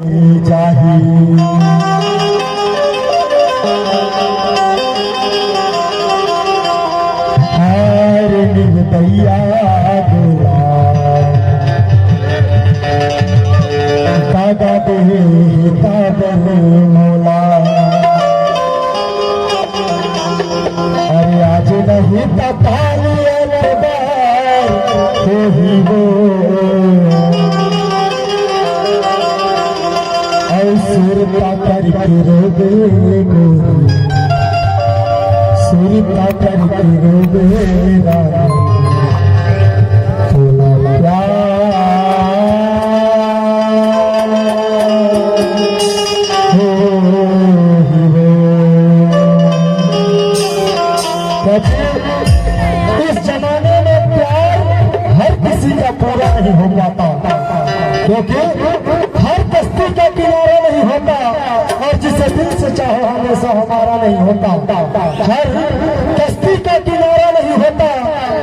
जाही हर निर्दया गोला दादा दे मौला अरे आज नहीं सुरता करके रोबे गोरी सुरता करके रोबे रानी थोड़ा प्यार हो इस जमाने में प्यार हर किसी का पूरा नहीं हो पाता क्योंकि हर कश्ती का किनारा नहीं होता और जिसे दिल से चाहो हमेशा हमारा नहीं होता। हर कश्ती का किनारा नहीं होता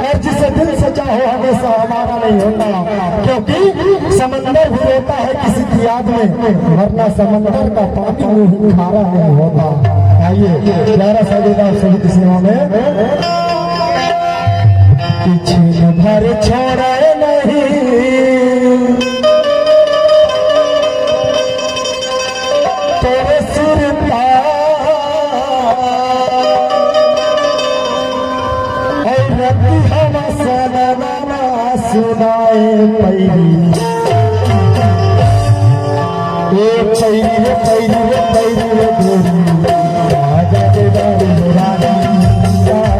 और जिसे दिल से चाहो हमेशा हमारा नहीं होता क्योंकि समंदर भी होता है किसी की याद में वरना समंदर का पानी ही खारा नहीं होता। आइए प्यारा सा सभी किसी में पीछे भर छोड़ा नहीं तेरे सुरता रति हम सनना सुनाए पैरी पैरी गोरी राजा दे रानी राजा दे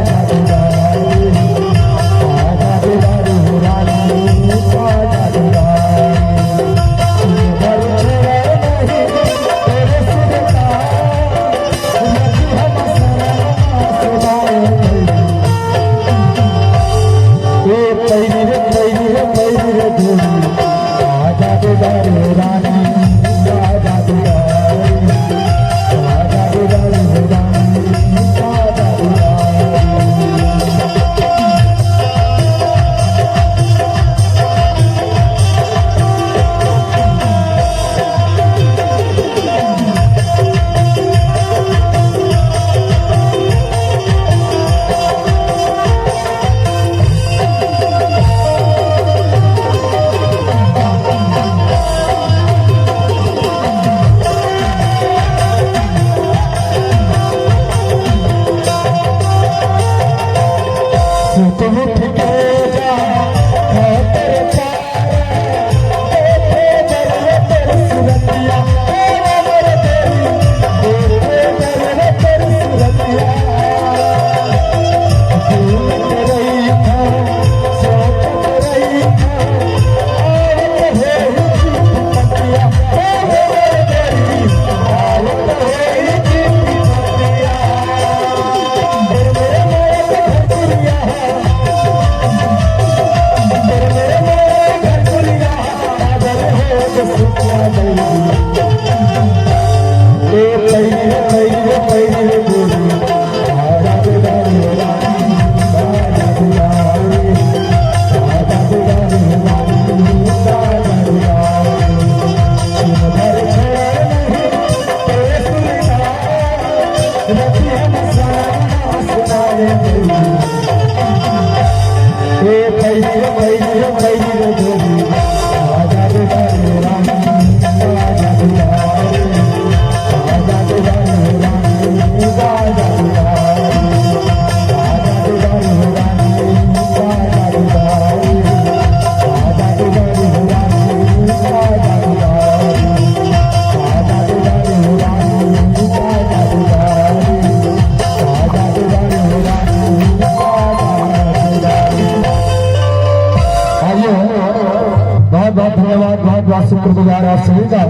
बहुत धन्यवाद, बहुत बहुत शुक्रगुजार आप सभी का।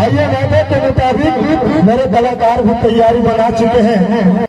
आइए वादे के मुताबिक मेरे कलाकार भी तैयारी बना चुके हैं।